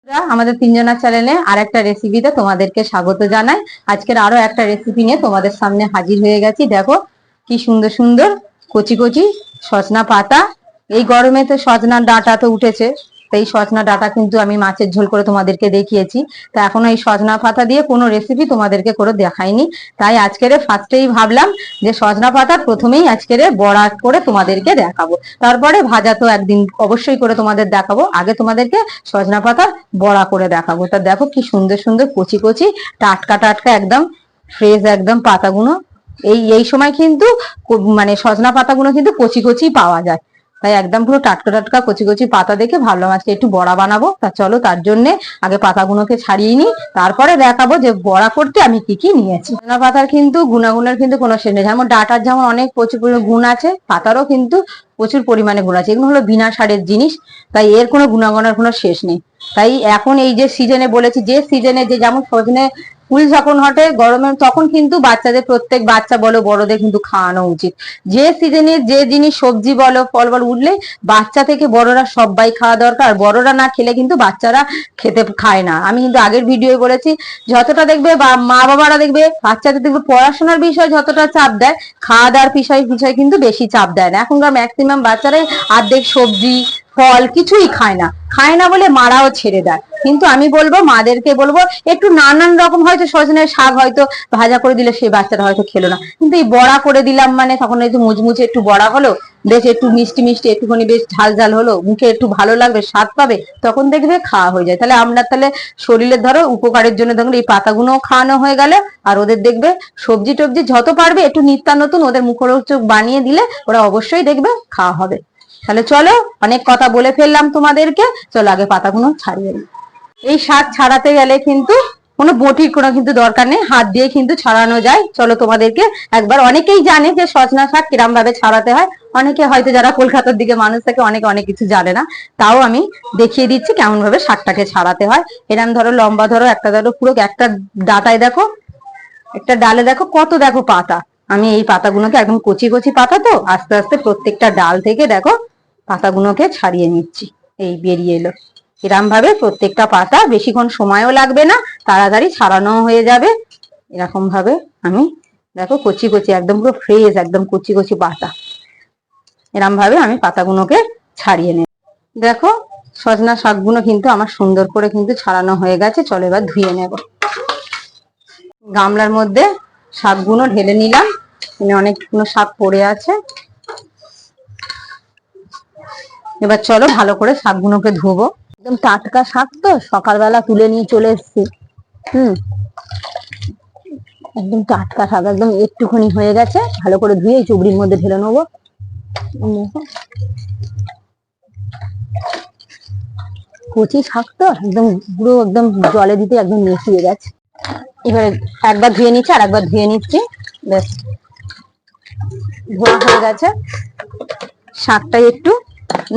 আমাদের তিনজনের চ্যানেলে আর একটা রেসিপিতে তোমাদেরকে স্বাগত জানাই। আজকের আরো একটা রেসিপি নিয়ে তোমাদের সামনে হাজির হয়ে গেছি। দেখো কি সুন্দর সুন্দর কচি কচি সজনা পাতা। এই গরমে তো সজনার ডাঁটা তো উঠেছে, তো এই সজনা ডাঁটা কিন্তু আমি মাছের ঝোল করে তোমাদেরকে দেখিয়েছি। তা এখনো এই সজনা পাতা দিয়ে কোনো রেসিপি তোমাদেরকে করে দেখাইনি, তাই আজকের ফার্স্টেই ভাবলাম যে সজনা পাতা প্রথমেই আজকের বড়া করে তোমাদেরকে দেখাবো, তারপরে ভাজা তো একদিন অবশ্যই করে তোমাদের দেখাবো। আগে তোমাদেরকে সজনা পাতা বড়া করে দেখাবো। তা দেখো কি সুন্দর সুন্দর কচি কচি টাটকা টাটকা একদম ফ্রেশ একদম পাতাগুলো। এই এই সময় কিন্তু মানে সজনা পাতাগুলো কিন্তু কচি কচি পাওয়া যায়, তাই একদম পুরো টাটকা টাটকা কচি কচি পাতা দেখে ভাবলাম আজকে একটু বড়া বানাবো। তা চলো তার জন্য আগে পাতাগুলোকে ছাড়িয়ে নিই, তারপরে দেখাবো যে বড়া করতে আমি কি কি নিয়েছি। সজনা পাতার কিন্তু গুণাগুণের কিন্তু কোনো শেষ নেই। যেমন ডাঁটার যেমন অনেক প্রচুর গুণ আছে, পাতারও কিন্তু প্রচুর পরিমাণে গুণ আছে। এগুলো হলো বিনা সারের জিনিস, তাই এর কোনো গুণাগুণের কোনো শেষ নেই। তাই এখন এই যে সিজনে বলেছি, যে সিজনে যে যেমন সজনে ফুল যখন হটে গরমে, তখন কিন্তু বাচ্চাদের প্রত্যেক বাচ্চা বলো বড়দের কিন্তু খাওয়ানো উচিত। যে সিজনে যে জিনিস সবজি বলো ফল বলো উঠলে বাচ্চা থেকে বড়রা সবাই খাওয়া দরকার। বড়রা না খেলে কিন্তু বাচ্চারা খেতে খায় না। আমি কিন্তু আগের ভিডিও বলেছি, যতটা দেখবে বা মা বাবারা দেখবে বাচ্চাদের দেখবে পড়াশোনার বিষয় যতটা চাপ দেয়, খাওয়া দাওয়ার বিষয় কিন্তু বেশি চাপ দেয় না। এখনকার ম্যাক্সিমাম বাচ্চারাই অর্ধেক সবজি ফল কিছুই খায় না বলে মারাও ছেড়ে দেয়। কিন্তু আমি বলবো মাদেরকে বলবো একটু নানান রকম হয়তো সজনের শাক হয়তো ভাজা করে দিলে সেই বাচ্চারা হয়তো খেলো না, কিন্তু এই বড়া করে দিলাম মানে তখন একটু মুচমুচে একটু বড়া হলো, বেশ একটু মিষ্টি মিষ্টি একটুখানি বেশ ঝাল ঝাল হলো, মুখে একটু ভালো লাগবে স্বাদ পাবে, তখন দেখবে খাওয়া হয়ে যায়। তাহলে আমরা তাহলে শরীরের ধরো উপকারের জন্য দেখুন এই পাতাগুলোও খাওয়ানো হয়ে গেল, আর ওদের দেখবে সবজি টবজি যত পারবে একটু নিত্য নতুন ওদের মুখরোচক বানিয়ে দিলে ওরা অবশ্যই দেখবে খাওয়া হবে। তাহলে চলো অনেক কথা বলে ফেললাম তোমাদেরকে, চলো আগে পাতাগুলো ছাড়িয়ে নিই। এই শাক ছাড়াতে গেলে কিন্তু কোনো বটির কোনো কিন্তু দরকার নেই, হাত দিয়ে কিন্তু ছাড়ানো যায়। চলো তোমাদেরকে একবার, অনেকেই জানে যে সজনা শাক কিরম ভাবে ছাড়াতে হয়, অনেকে হয়তো যারা কলকাতার দিকে মানুষ থাকে অনেকে অনেক কিছু জানে না, তাও আমি দেখিয়ে দিচ্ছি কেমন ভাবে শাকটাকে ছাড়াতে হয়। এরকম ধরো লম্বা ধরো একটা, ধরো পুরো একটা ডাটায় দেখো, একটা ডালে দেখো কত দেখো পাতা। আমি এই পাতাগুলোকে একদম কচি কচি পাতা তো আস্তে আস্তে প্রত্যেকটা ডাল থেকে দেখো পাতাগুলোকে ছাড়িয়ে নিচ্ছি। এই বেরিয়ে এলো। এরম ভাবে প্রত্যেকটা পাতা, বেশিক্ষণ সময়ও লাগবে না, তাড়াতাড়ি ছাড়ানো হয়ে যাবে। এরকম ভাবে আমি দেখো কচি কচি একদম পুরো ফ্রেশ একদম কচি কচি পাতা, এরম ভাবে আমি পাতাগুলোকে ছাড়িয়ে নেব। দেখো সজনা শাকগুলো কিন্তু আমার সুন্দর করে কিন্তু ছাড়ানো হয়ে গেছে। চলো এবার ধুয়ে নেব। গামলার মধ্যে শাকগুলো ঢেলে নিলাম, অনেকগুলো শাক পড়ে আছে। এবার চলো ভালো করে শাকগুলোকে ধুবো। একদম টাটকা শাক তো সকালবেলা তুলে নিয়ে চলে এসেছি। একদম টাটকা শাক, একদম একটুখানি হয়ে গেছে, ভালো করে ধুয়ে এই চুবড়ির মধ্যে ঢেলে নেবো। কচি শাক তো একদম পুরো একদম জলে দিতে একদম মিশিয়ে গেছে। এবারে একবার ধুয়ে নিচ্ছি আর একবার ধুয়ে নিচ্ছি, বেশ ধোয়া হয়ে গেছে। শাকটা একটু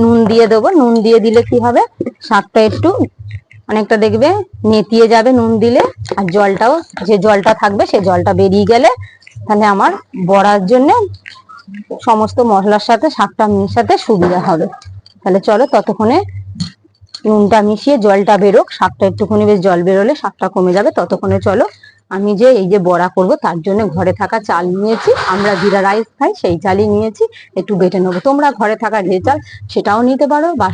নুন দিয়ে দেবো, নুন দিয়ে দিলে কি হবে শাকটা একটু অনেকটা দেখবে নেতিয়ে যাবে নুন দিলে, আর জলটাও যে জলটা থাকবে সেই জলটা বেরিয়ে গেলে তাহলে আমার বড়ার জন্য সমস্ত মশলার সাথে শাকটা মিশাতে সুবিধা হবে। তাহলে চলো ততক্ষণে নুনটা মিশিয়ে জলটা বেরোক, শাকটা একটুখানি বেশ জল বেরোলে শাকটা কমে যাবে, ততক্ষণে চলো আমি যে এই যে বড়া করব তার জন্য ঘরে থাকা চাল নিয়েছি, আমরা জিরা রাইস খাই সেই চালই নিয়েছি, একটু বেটে নেবো। তোমরা ঘরে থাকা যে চাল সেটাও নিতে পারো, বা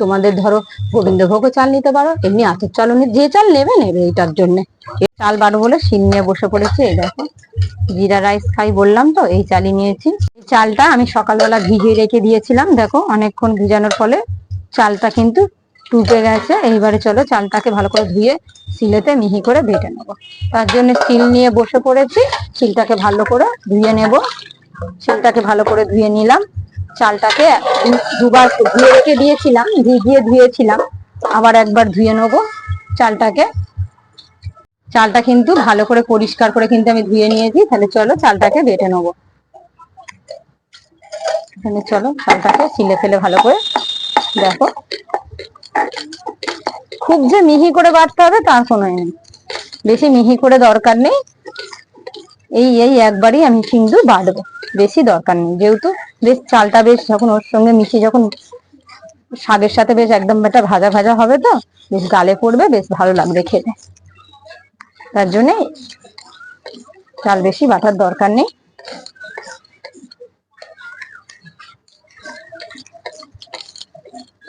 তোমাদের ধরো গোবিন্দভোগ চাল নিতে পারো, এমনি আতপ চাল যে চাল নেবে এটার জন্য। চাল বারো বলে শিল নিয়ে বসে পড়েছে। এই দেখো জিরা রাইস খাই বললাম তো, এই চালই নিয়েছি। এই চালটা আমি সকালবেলা ভিজিয়ে রেখে দিয়েছিলাম, দেখো অনেকক্ষণ ভিজানোর ফলে চালটা কিন্তু টুকে গেছে। এইবারে চলো চালটাকে ভালো করে ধুয়ে শিলেতে মিহি করে বেটে নেবো। তার জন্য শিল নিয়ে বসে পড়েছি, শিলটাকে ভালো করে ধুয়ে নেব। শিলটাকে ভালো করে ধুয়ে নিলাম। চালটাকে দুবার ধুয়ে রেখে দিয়েছিলাম, ভিজিয়ে ধুয়েছিলাম, আবার একবার ধুয়ে নেবো চালটাকে। চালটা কিন্তু ভালো করে পরিষ্কার করে কিন্তু আমি ধুয়ে নিয়েছি। তাহলে চলো চালটাকে বেটে নেবো। এখানে চলো চালটাকে শিলে ফেলে ভালো করে দেখো, খুব যে মিহি করে বাটতে হবে তার কোনো নেই, বেশি মিহি করে দরকার নেই। এই এই একবারই আমি কিন্তু বাটবো, বেশি দরকার নেই, যেহেতু বেশ চালটা বেশ যখন ওর সঙ্গে মিশিয়ে যখন শাকের সাথে বেশ একদম এটা ভাজা ভাজা হবে, তো বেশ গালে পড়বে, বেশ ভালো লাগবে খেতে। তার জন্য চাল বেশি বাটার দরকার নেই।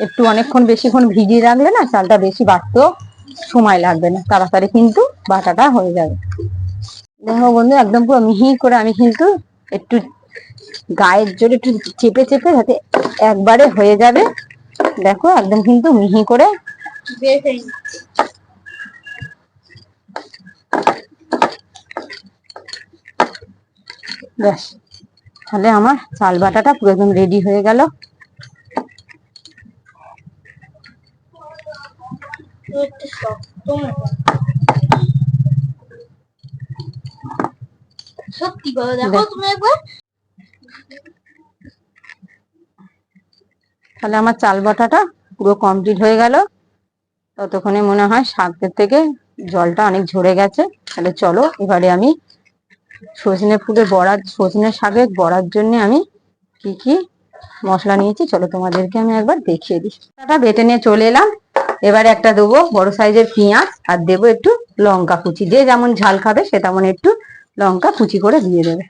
একটু অনেকক্ষণ বেশিক্ষণ ভিজিয়ে রাখলে না চালটা বেশি বাটতেও সময় লাগবে না, তাড়াতাড়ি কিন্তু বাটাটা হয়ে যাবে। দেখো বন্ধু, একদম পুরো মিহি করে আমি কিন্তু একটু গায়ের জোরে একটু চেপে চেপে যাতে একবারে হয়ে যাবে। দেখো একদম কিন্তু মিহি করে ব্যাস, তাহলে আমার চাল বাটাটা পুরো একদম রেডি হয়ে গেল। সত্যি করে দেখো তুমি একবার। তাহলে আমার চাল বাটাটা পুরো কমপ্লিট হয়ে গেল। ততক্ষণে মনে হয় শাকের থেকে জলটা অনেক ঝরে গেছে। তাহলে চলো এবারে আমি সজনে ফুলের বড়া, সজনে শাকের বড়ার জন্য আমি কি কি মশলা নিয়েছি চলো তোমাদেরকে আমি একবার দেখিয়ে দিই। বেটে নিয়ে চলে এলাম। এবারে একটা দেবো বড় সাইজের পেঁয়াজ, আর দেবো একটু লঙ্কা কুচি। যে যেমন ঝাল খাবে সে তেমন একটু লঙ্কা কুচি করে দিয়ে দেবে।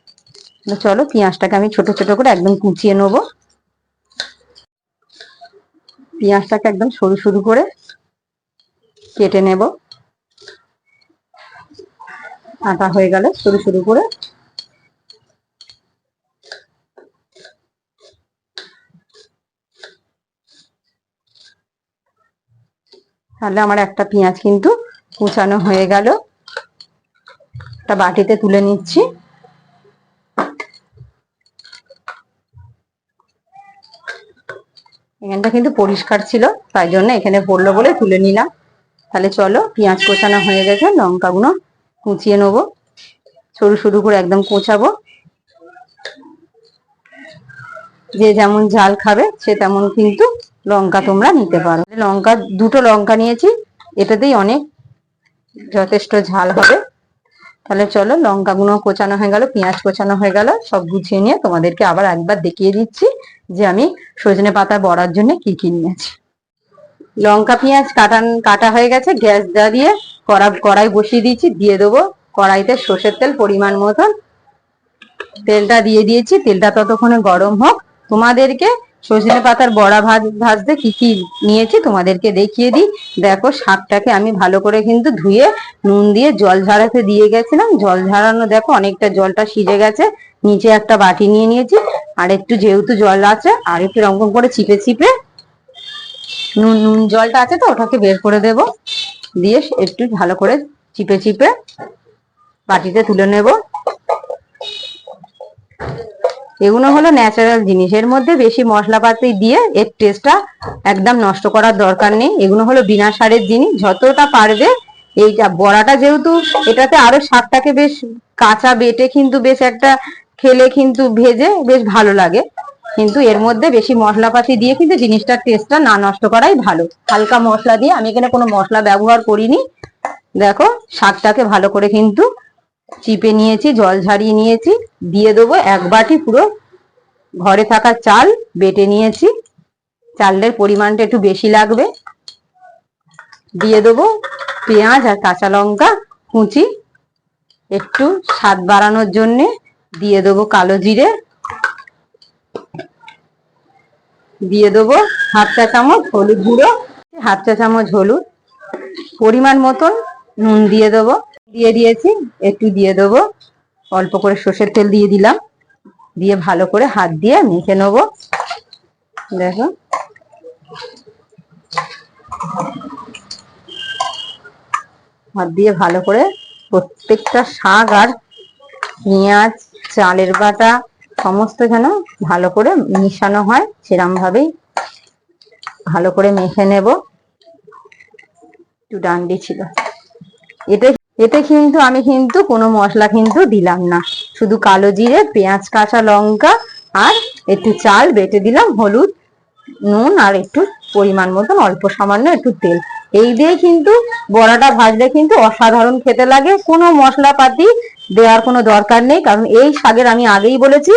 চলো পেঁয়াজটাকে আমি ছোট ছোট করে একদম কুচিয়ে নেবো। পেঁয়াজটাকে একদম সরু সরু করে কেটে নেব। কাটা হয়ে গেলে সরু সরু করে তাহলে আমার একটা পেঁয়াজ কিন্তু কুচানো হয়ে গেল। একটা বাটিতে তুলে নিচ্ছি। এখানটা কিন্তু পরিষ্কার ছিল, তাই জন্য এখানে পড়লো বলে তুলে নিলাম। তাহলে চলো পেঁয়াজ কোচানো হয়ে গেছে, লঙ্কাগুলো কুচিয়ে নেবো, সরু সরু করে একদম কোচাবো। যে যেমন ঝাল খাবে সে তেমন কিন্তু লঙ্কা তোমরা নিতে পারো। লঙ্কা দুটো লঙ্কা নিয়েছি, এটাতেই অনেক যথেষ্ট ঝাল হবে। তাহলে চলো লঙ্কাগুলো কোচানো হয়ে গেল, পেঁয়াজ কোচানো হয়ে গেল, সব গুছিয়ে নিয়ে তোমাদেরকে আবার একবার দেখিয়ে দিচ্ছি যে আমি সজনে পাতা বড়ার জন্য কি কি নিয়েছি। লঙ্কা পেঁয়াজ কাটা হয়ে গেছে। গ্যাস জ্বালিয়ে কড়াই বসিয়ে দিয়েছি। দিয়ে দেবো কড়াইতে সর্ষের তেল পরিমাণ মতন। তেলটা দিয়ে দিয়েছি, তেলটা ততক্ষণে গরম হোক। তোমাদেরকে সজনে পাতার বড়া ভাজতে কি কি নিয়েছি তোমাদেরকে দেখিয়ে দিই। দেখো শাকটাকে আমি ভালো করে কিন্তু ধুয়ে নুন দিয়ে জল ঝরাতে দিয়ে গেছিলাম। জল ঝরানো দেখো অনেকটা জলটা সিজে গেছে। নিচে একটা বাটি নিয়ে নিয়েছি, আর একটু যেহেতু জল আছে আর একটু রকম করে চিপে চিপে নুন জলটা আছে তো ওটাকে বের করে দেব। দিয়ে একটু ভালো করে চিপে চিপে বাটিতে তুলে নেব। এগুলো হলো ন্যাচারাল জিনিস, এর মধ্যে বেশি মশলাপাতি দিয়ে এর টেস্টটা একদম নষ্ট করার দরকার নেই। এগুলো হলো বিনা সারের জিনিস, যতটা পারবে এইটা বড়াটা যেহেতু এটাতে আরো শাকটাকে বেশ কাঁচা বেটে কিন্তু বেশ একটা খেলে কিন্তু ভেজে বেশ ভালো লাগে, কিন্তু এর মধ্যে বেশি মশলাপাতি দিয়ে কিন্তু জিনিসটার টেস্টটা না নষ্ট করাই ভালো। হালকা মশলা দিয়ে, আমি এখানে কোনো মশলা ব্যবহার করিনি। দেখো শাকটাকে ভালো করে কিন্তু চিপে নিয়েছি, জল ঝারিয়ে নিয়েছি। দিয়ে দেবো এক বাটি পুরো ঘরে থাকা চাল বেটে নিয়েছি। চালের পরিমাণটা একটু বেশি লাগবে। দিয়ে দেবো পেঁয়াজ আর কাঁচা লঙ্কা কুচি, একটু স্বাদ বাড়ানোর জন্য দিয়ে দেবো কালো জিরে। দিয়ে দেবো হাফ চা চামচ হলুদ গুঁড়ো, হাফ চা চামচ হলুদ, পরিমাণ মতন নুন দিয়ে দেবো। দিয়ে দিয়েছি, একটু দিয়ে দেবো অল্প করে সর্ষের তেল দিয়ে দিলাম। দিয়ে ভালো করে হাত দিয়ে মেখে নেবো। দেখো হাত দিয়ে ভালো করে প্রত্যেকটা শাক আর পেঁয়াজ চালের বাটা সমস্ত যেন ভালো করে মিশানো হয়, সেরকম ভাবেই ভালো করে মেখে নেব। একটু ডান্ডি ছিল এতে। এতে কিন্তু আমি কিন্তু কোনো মশলা কিন্তু দিলাম না, শুধু কালো জিরে, পেঁয়াজ, কাঁচা লঙ্কা আর একটু চাল বেটে দিলাম, হলুদ, নুন আর একটু পরিমাণ মতন অল্প সামান্য একটু তেল। এই দিয়ে কিন্তু বড়াটা ভাজলে কিন্তু অসাধারণ খেতে লাগে। কোনো মশলাপাতি দেওয়ার কোনো দরকার নেই, কারণ এই শাকের আমি আগেই বলেছি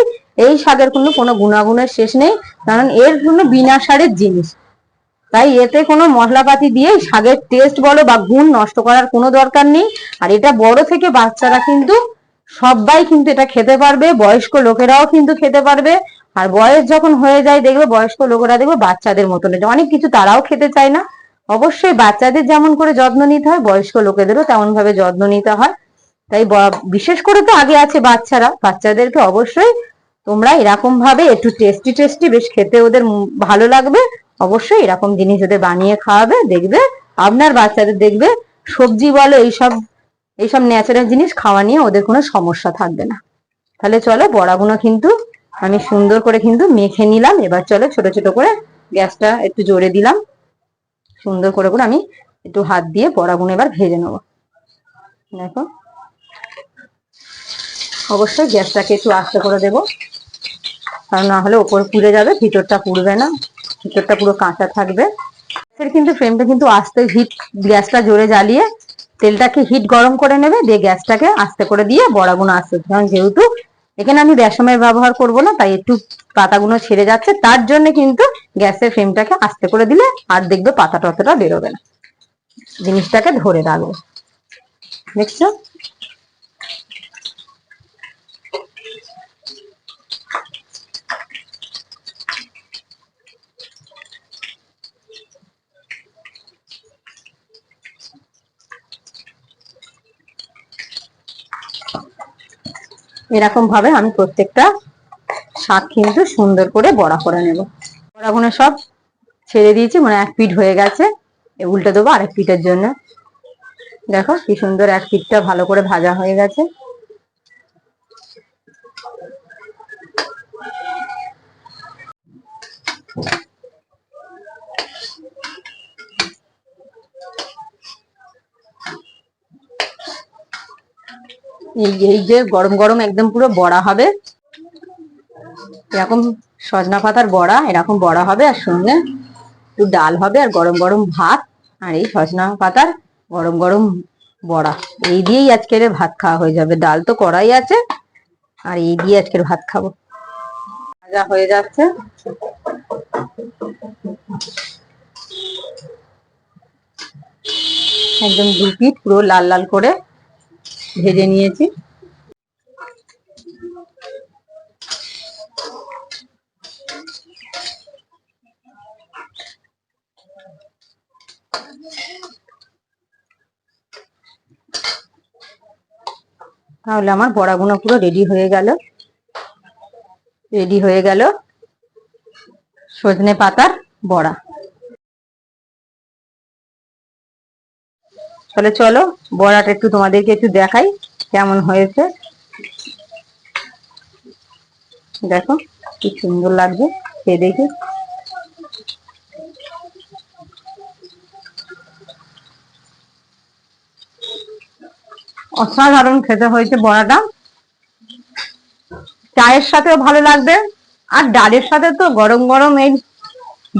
এই শাকের কোনো গুণাগুণের শেষ নেই, কারণ এর কোনো বিনা সারের জিনিস। তাই এতে কোনো মশলাপাতি দিয়ে শাকের টেস্ট বলো বা গুণ নষ্ট করার কোনো দরকার নেই। আর এটা বড় থেকে বাচ্চারা কিন্তু সবাই কিন্তু এটা খেতে পারবে, বয়স্ক লোকেরাও কিন্তু খেতে পারবে। আর বয়স যখন হয়ে যায় দেখবে বয়স্ক লোকেরা দেখবে বাচ্চাদের মতন অনেক কিছু তারাও খেতে চায় না। অবশ্যই বাচ্চাদের যেমন করে যত্ন নিতে হয় বয়স্ক লোকেদেরও তেমন ভাবে যত্ন নিতে হয়। তাই বিশেষ করে তো আগে আছে বাচ্চারা, বাচ্চাদেরকে অবশ্যই তোমরা এরকম ভাবে একটু টেস্টি টেস্টি বেশ খেতে ওদের ভালো লাগবে, অবশ্যই এরকম জিনিস ওদের বানিয়ে খাওয়াবে, দেখবে আপনার বাচ্চাদের দেখবে সবজি বলো এইসব এইসব ন্যাচারাল জিনিস খাওয়া নিয়ে ওদের কোনো সমস্যা থাকবে না। তাহলে চলো বড়াগুলো কিন্তু আমি সুন্দর করে কিন্তু মেখে নিলাম। এবার চলো ছোট ছোট করে গ্যাসটা একটু জোরে দিলাম, সুন্দর করে করে আমি একটু হাত দিয়ে বড়াগুলো এবার ভেজে নেবো। দেখো অবশ্যই গ্যাসটাকে একটু আস্তে করে দেবো, কারণ না হলে ওপর পুড়ে যাবে, ভিতরটা পুড়বে না, ভিতরটা পুরো কাঁচা থাকবে। কিন্তু ফ্লেমটা কিন্তু আস্তে হিট, গ্যাসটা জোরে জ্বালিয়ে তেলটাকে হিট গরম করে নেবে, দিয়ে গ্যাসটাকে আস্তে করে দিয়ে বড়াগুলো আস্তে, কারণ যেহেতু এখানে আমি বেসমের ব্যবহার করব না তাই একটু পাতাগুলো ছেড়ে যাচ্ছে, তার জন্য কিন্তু গ্যাসের ফ্লেমটাকে আস্তে করে দিলে আর দেখবে পাতাটা অতটা বেরোবে না, জিনিসটাকে ধরে রাখবে। দেখছো এরকম ভাবে আমি প্রত্যেকটা শাক কিন্তু সুন্দর করে বড়া করে নেব। বড়াগুলো সব ছেড়ে দিয়েছি, মানে এক পিঠ হয়ে গেছে, উল্টে দেবো আরেক পিঠের জন্য। দেখো কি সুন্দর এক পিঠটা ভালো করে ভাজা হয়ে গেছে। এই যে গরম গরম একদম পুরো বড়া হবে, এরকম সজনা পাতার বড়া, এরকম বড়া হবে, আর সঙ্গে একটু ডাল হবে, আর গরম গরম ভাত, আর এই সজনা পাতার গরম গরম বড়া, এই দিয়েই আজকের ভাত খাওয়া হয়ে যাবে। ডাল তো করাই আছে, আর এই দিয়ে আজকের ভাত খাবো। ভাজা হয়ে যাচ্ছে, একদম দু পিঠ পুরো লাল লাল করে ভেজে নিয়েছি। তাহলে আমার বড়াগুলো পুরো রেডি হয়ে গেল, রেডি হয়ে গেল সজনে পাতার বড়া। তাহলে চলো বড়াটা একটু তোমাদেরকে একটু দেখাই কেমন হয়েছে। দেখো কি সুন্দর লাগছে খেয়ে দেখে, অসাধারণ খেতে হয়েছে বড়াটা, চায়ের সাথেও ভালো লাগবে, আর ডালের সাথে তো গরম গরম এই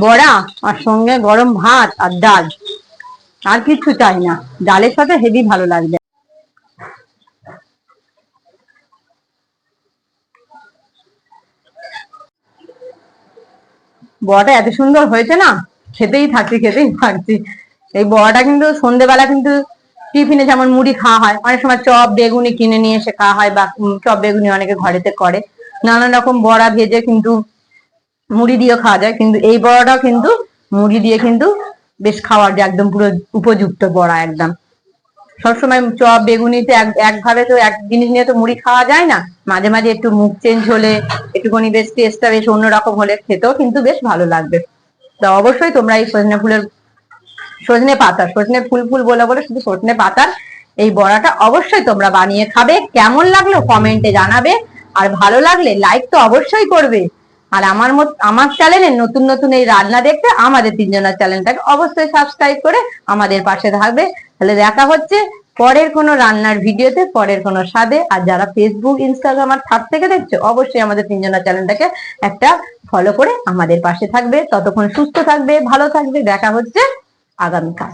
বড়া, আর সঙ্গে গরম ভাত আর ডাল, আর কিছু চাই না, ডালের সাথে হেভি ভালো লাগবে। বড়াটা এত সুন্দর হয়েছে না, খেতেই থাকছি খেতেই থাকছি। এই বড়াটা কিন্তু সন্ধ্যেবেলা কিন্তু টিফিনে যেমন মুড়ি খাওয়া হয়, অনেক সময় চপ বেগুনি কিনে নিয়ে এসে খাওয়া হয়, বা চপ বেগুনি অনেকে ঘরেতে করে, নানান রকম বড়া ভেজে কিন্তু মুড়ি দিয়ে খাওয়া যায়, কিন্তু এই বড়াটাও কিন্তু মুড়ি দিয়ে কিন্তু বেশ খাওয়ার যে একদম পুরো উপযুক্ত বড়া একদম। সবসময় চপ বেগুনিতে একভাবে তো এক জিনিস নিয়ে তো মুড়ি খাওয়া যায় না, মাঝে মাঝে একটু মুখ চেঞ্জ হলে, একটুখানি বেশ টেস্টটা বেশ অন্যরকম হলে খেতেও কিন্তু বেশ ভালো লাগবে। তো অবশ্যই তোমরা এই সজনে পাতা, সজনে ফুল ফুল বলে বলে শুধু সজনে পাতার এই বড়াটা অবশ্যই তোমরা বানিয়ে খাবে, কেমন লাগলো কমেন্টে জানাবে, আর ভালো লাগলে লাইক তো অবশ্যই করবে। আর আমার চ্যানেলে নতুন নতুন এই রান্না দেখতে আমাদের তিনজনের চ্যানেলটাকে অবশ্যই সাবস্ক্রাইব করে আমাদের পাশে থাকবে। তাহলে দেখা হচ্ছে পরের কোনো রান্নার ভিডিওতে, পরের কোনো স্বাদে। আর যারা ফেসবুক ইনস্টাগ্রাম আর থাপ থেকে দেখছো অবশ্যই আমাদের তিনজনের চ্যানেলটাকে একটা ফলো করে আমাদের পাশে থাকবে। ততক্ষণ সুস্থ থাকবে, ভালো থাকবে, দেখা হচ্ছে আগামীকাল।